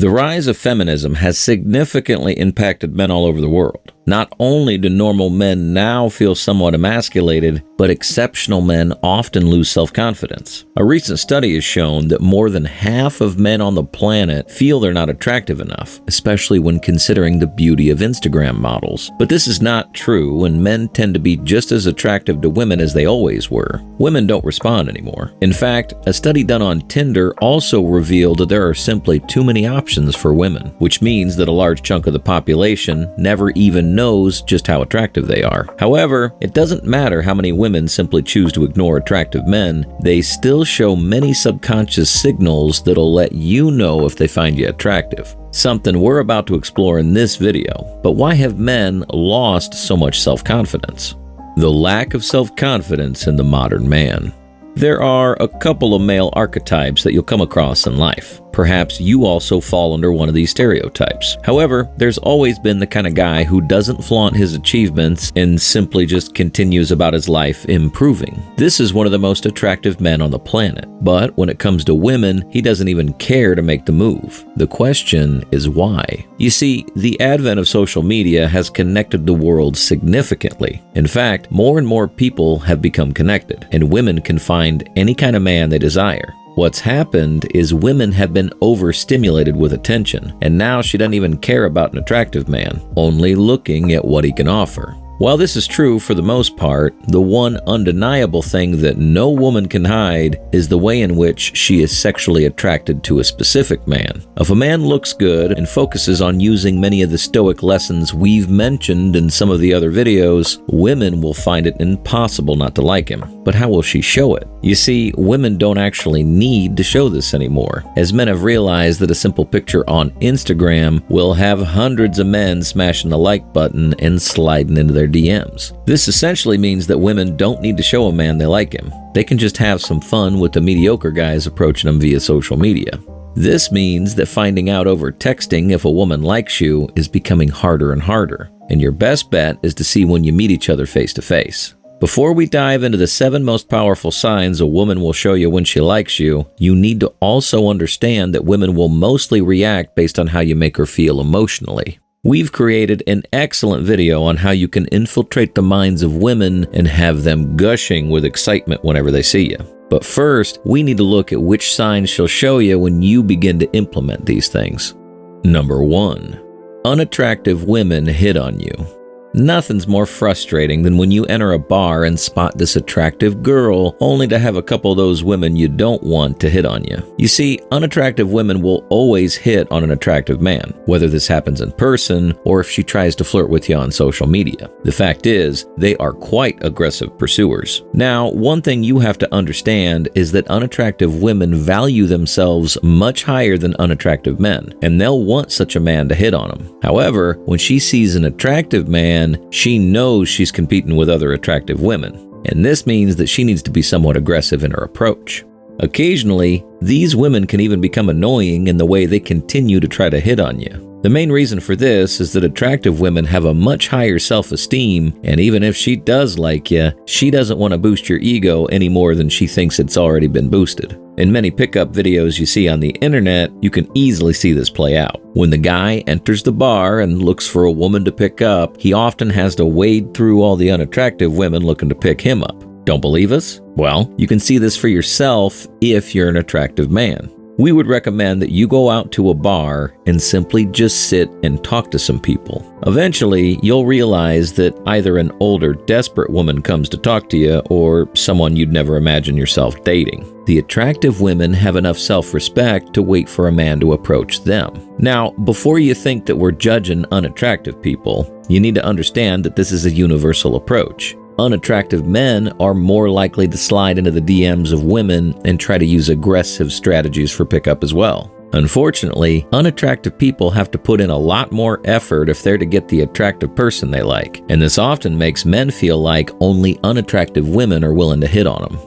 The rise of feminism has significantly impacted men all over the world. Not only do normal men now feel somewhat emasculated, but exceptional men often lose self-confidence. A recent study has shown that more than half of men on the planet feel they're not attractive enough, especially when considering the beauty of Instagram models. But this is not true, and men tend to be just as attractive to women as they always were. Women don't respond anymore. In fact, a study done on Tinder also revealed that there are simply too many options for women, which means that a large chunk of the population never even knows just how attractive they are. However, it doesn't matter how many women simply choose to ignore attractive men, they still show many subconscious signals that'll let you know if they find you attractive. Something we're about to explore in this video. But why have men lost so much self-confidence? The lack of self-confidence in the modern man. There are a couple of male archetypes that you'll come across in life. Perhaps you also fall under one of these stereotypes. However, there's always been the kind of guy who doesn't flaunt his achievements and simply just continues about his life improving. This is one of the most attractive men on the planet. But when it comes to women, he doesn't even care to make the move. The question is why? You see, the advent of social media has connected the world significantly. In fact, more and more people have become connected, and women can find any kind of man they desire. What's happened is women have been overstimulated with attention, and now she doesn't even care about an attractive man, only looking at what he can offer. While this is true for the most part, the one undeniable thing that no woman can hide is the way in which she is sexually attracted to a specific man. If a man looks good and focuses on using many of the stoic lessons we've mentioned in some of the other videos, women will find it impossible not to like him. But how will she show it? You see, women don't actually need to show this anymore, as men have realized that a simple picture on Instagram will have hundreds of men smashing the like button and sliding into their DMs. This essentially means that women don't need to show a man they like him. They can just have some fun with the mediocre guys approaching them via social media. This means that finding out over texting if a woman likes you is becoming harder and harder, and your best bet is to see when you meet each other face to face. Before we dive into the 7 most powerful signs a woman will show you when she likes you, you need to also understand that women will mostly react based on how you make her feel emotionally. We've created an excellent video on how you can infiltrate the minds of women and have them gushing with excitement whenever they see you. But first, we need to look at which signs she'll show you when you begin to implement these things. Number 1. Unattractive women hit on you. Nothing's more frustrating than when you enter a bar and spot this attractive girl, only to have a couple of those women you don't want to hit on you. You see, unattractive women will always hit on an attractive man, whether this happens in person or if she tries to flirt with you on social media. The fact is, they are quite aggressive pursuers. Now, one thing you have to understand is that unattractive women value themselves much higher than unattractive men, and they'll want such a man to hit on them. However, when she sees an attractive man, she knows she's competing with other attractive women, and this means that she needs to be somewhat aggressive in her approach. Occasionally, these women can even become annoying in the way they continue to try to hit on you. The main reason for this is that attractive women have a much higher self-esteem, and even if she does like you, she doesn't want to boost your ego any more than she thinks it's already been boosted. In many pickup videos you see on the internet, you can easily see this play out. When the guy enters the bar and looks for a woman to pick up, he often has to wade through all the unattractive women looking to pick him up. Don't believe us? Well, you can see this for yourself if you're an attractive man. We would recommend that you go out to a bar and simply just sit and talk to some people. Eventually, you'll realize that either an older, desperate woman comes to talk to you or someone you'd never imagine yourself dating. The attractive women have enough self-respect to wait for a man to approach them. Now, before you think that we're judging unattractive people, you need to understand that this is a universal approach. Unattractive men are more likely to slide into the DMs of women and try to use aggressive strategies for pickup as well. Unfortunately, unattractive people have to put in a lot more effort if they're to get the attractive person they like, and this often makes men feel like only unattractive women are willing to hit on them.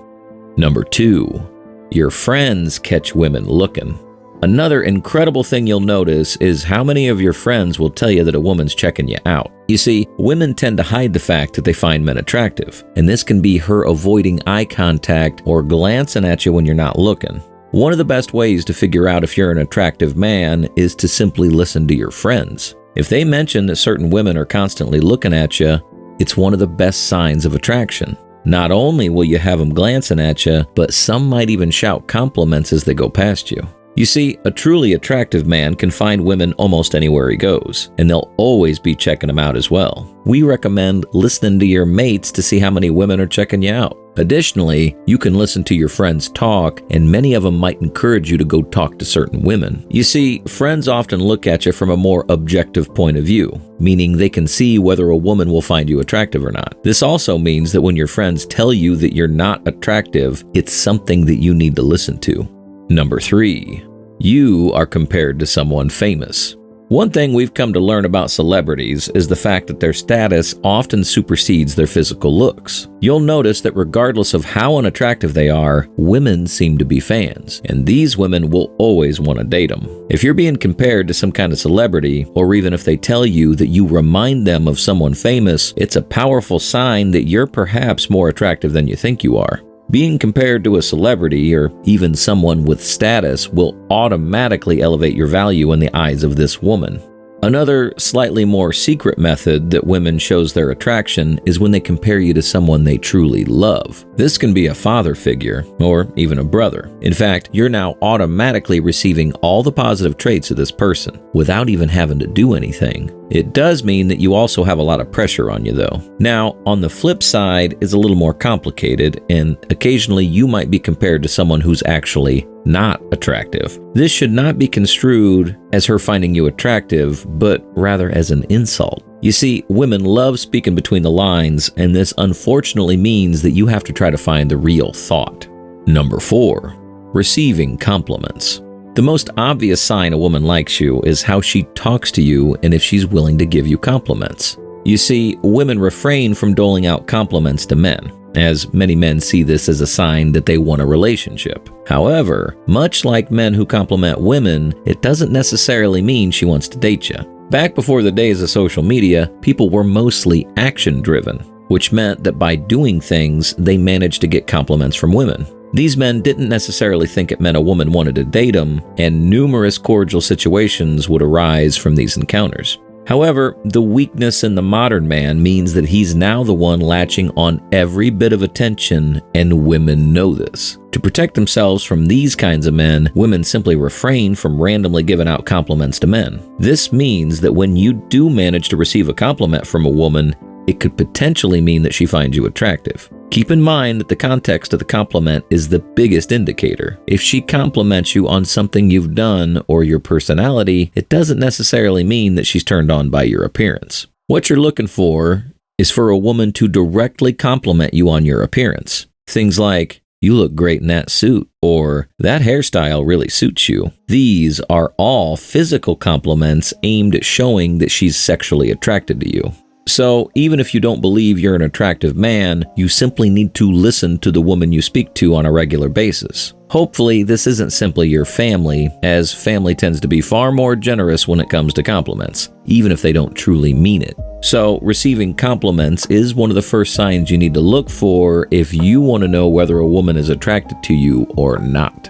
Number 2. Your friends catch women looking. Another incredible thing you'll notice is how many of your friends will tell you that a woman's checking you out. You see, women tend to hide the fact that they find men attractive, and this can be her avoiding eye contact or glancing at you when you're not looking. One of the best ways to figure out if you're an attractive man is to simply listen to your friends. If they mention that certain women are constantly looking at you, it's one of the best signs of attraction. Not only will you have them glancing at you, but some might even shout compliments as they go past you. You see, a truly attractive man can find women almost anywhere he goes, and they'll always be checking him out as well. We recommend listening to your mates to see how many women are checking you out. Additionally, you can listen to your friends talk, and many of them might encourage you to go talk to certain women. You see, friends often look at you from a more objective point of view, meaning they can see whether a woman will find you attractive or not. This also means that when your friends tell you that you're not attractive, it's something that you need to listen to. Number 3, you are compared to someone famous. One thing we've come to learn about celebrities is the fact that their status often supersedes their physical looks. You'll notice that regardless of how unattractive they are, women seem to be fans, and these women will always want to date them. If you're being compared to some kind of celebrity, or even if they tell you that you remind them of someone famous, it's a powerful sign that you're perhaps more attractive than you think you are. Being compared to a celebrity or even someone with status will automatically elevate your value in the eyes of this woman. Another slightly more secret method that women shows their attraction is when they compare you to someone they truly love. This can be a father figure or even a brother. In fact, you're now automatically receiving all the positive traits of this person without even having to do anything. It does mean that you also have a lot of pressure on you though. Now, on the flip side is a little more complicated, and occasionally you might be compared to someone who's actually not attractive. This should not be construed as her finding you attractive, but rather as an insult. You see, women love speaking between the lines, and this unfortunately means that you have to try to find the real thought. Number 4, receiving compliments. The most obvious sign a woman likes you is how she talks to you and if she's willing to give you compliments. You see, women refrain from doling out compliments to men, as many men see this as a sign that they want a relationship. However, much like men who compliment women, it doesn't necessarily mean she wants to date you. Back before the days of social media, people were mostly action-driven, which meant that by doing things, they managed to get compliments from women. These men didn't necessarily think it meant a woman wanted to date them, and numerous cordial situations would arise from these encounters. However, the weakness in the modern man means that he's now the one latching on every bit of attention, and women know this. To protect themselves from these kinds of men, women simply refrain from randomly giving out compliments to men. This means that when you do manage to receive a compliment from a woman, it could potentially mean that she finds you attractive. Keep in mind that the context of the compliment is the biggest indicator. If she compliments you on something you've done or your personality, it doesn't necessarily mean that she's turned on by your appearance. What you're looking for is for a woman to directly compliment you on your appearance. Things like, "You look great in that suit," or "That hairstyle really suits you." These are all physical compliments aimed at showing that she's sexually attracted to you. So, even if you don't believe you're an attractive man, you simply need to listen to the woman you speak to on a regular basis. Hopefully, this isn't simply your family, as family tends to be far more generous when it comes to compliments, even if they don't truly mean it. So, receiving compliments is one of the first signs you need to look for if you want to know whether a woman is attracted to you or not.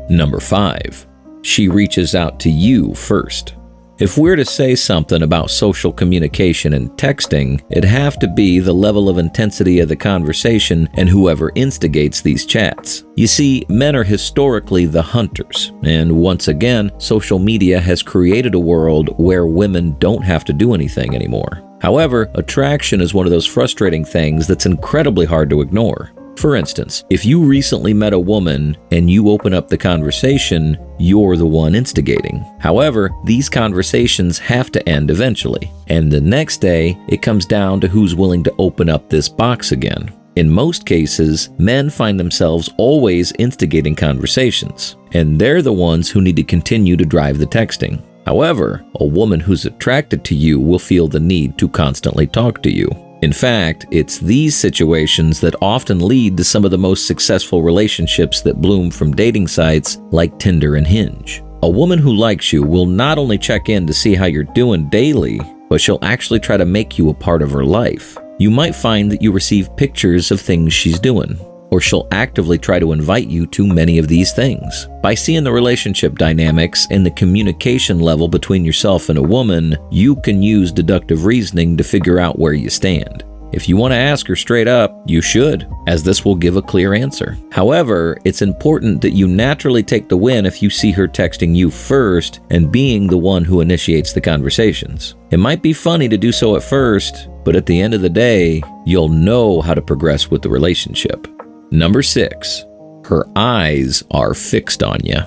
Number 5, she reaches out to you first. If we're to say something about social communication and texting, it'd have to be the level of intensity of the conversation and whoever instigates these chats. You see, men are historically the hunters, and once again, social media has created a world where women don't have to do anything anymore. However, attraction is one of those frustrating things that's incredibly hard to ignore. For instance, if you recently met a woman and you open up the conversation, you're the one instigating. However, these conversations have to end eventually, and the next day, it comes down to who's willing to open up this box again. In most cases, men find themselves always instigating conversations, and they're the ones who need to continue to drive the texting. However, a woman who's attracted to you will feel the need to constantly talk to you. In fact, it's these situations that often lead to some of the most successful relationships that bloom from dating sites like Tinder and Hinge. A woman who likes you will not only check in to see how you're doing daily, but she'll actually try to make you a part of her life. You might find that you receive pictures of things she's doing. or she'll actively try to invite you to many of these things. By seeing the relationship dynamics and the communication level between yourself and a woman, you can use deductive reasoning to figure out where you stand. If you want to ask her straight up, you should, as this will give a clear answer. However, it's important that you naturally take the win if you see her texting you first and being the one who initiates the conversations. It might be funny to do so at first, but at the end of the day, you'll know how to progress with the relationship. Number 6, her eyes are fixed on you.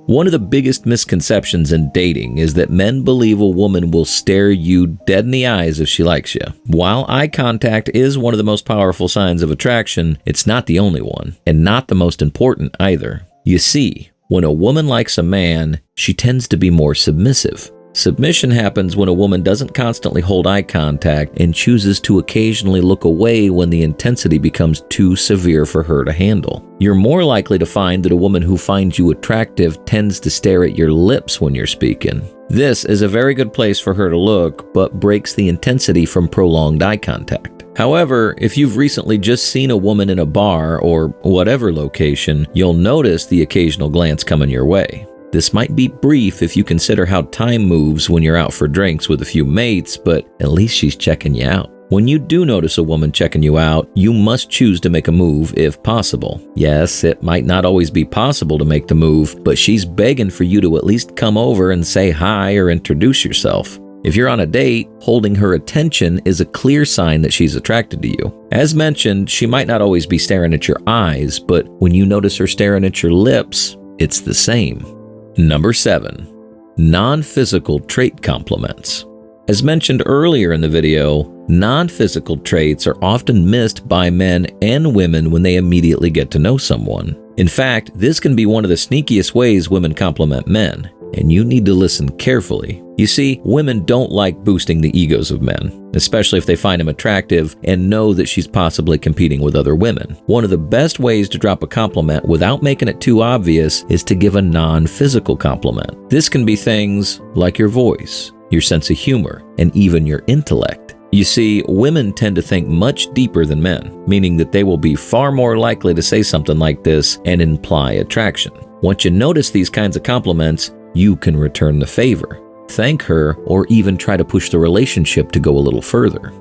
One of the biggest misconceptions in dating is that men believe a woman will stare you dead in the eyes if she likes you. While eye contact is one of the most powerful signs of attraction, it's not the only one, and not the most important either. You see, when a woman likes a man, she tends to be more submissive. Submission happens when a woman doesn't constantly hold eye contact and chooses to occasionally look away when the intensity becomes too severe for her to handle. You're more likely to find that a woman who finds you attractive tends to stare at your lips when you're speaking. This is a very good place for her to look, but breaks the intensity from prolonged eye contact. However, if you've recently just seen a woman in a bar or whatever location, you'll notice the occasional glance coming your way. This might be brief if you consider how time moves when you're out for drinks with a few mates, but at least she's checking you out. When you do notice a woman checking you out, you must choose to make a move if possible. Yes, it might not always be possible to make the move, but she's begging for you to at least come over and say hi or introduce yourself. If you're on a date, holding her attention is a clear sign that she's attracted to you. As mentioned, she might not always be staring at your eyes, but when you notice her staring at your lips, it's the same. Number 7, non-physical trait compliments. As mentioned earlier in the video, non-physical traits are often missed by men and women when they immediately get to know someone. In fact, this can be one of the sneakiest ways women compliment men, and you need to listen carefully. You see, women don't like boosting the egos of men, especially if they find him attractive and know that she's possibly competing with other women. One of the best ways to drop a compliment without making it too obvious is to give a non-physical compliment. This can be things like your voice, your sense of humor, and even your intellect. You see, women tend to think much deeper than men, meaning that they will be far more likely to say something like this and imply attraction. Once you notice these kinds of compliments, you can return the favor, thank her, or even try to push the relationship to go a little further.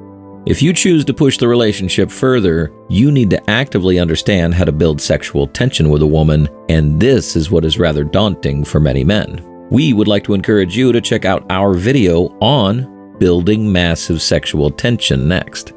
If you choose to push the relationship further, you need to actively understand how to build sexual tension with a woman, and this is what is rather daunting for many men. We would like to encourage you to check out our video on building massive sexual tension next.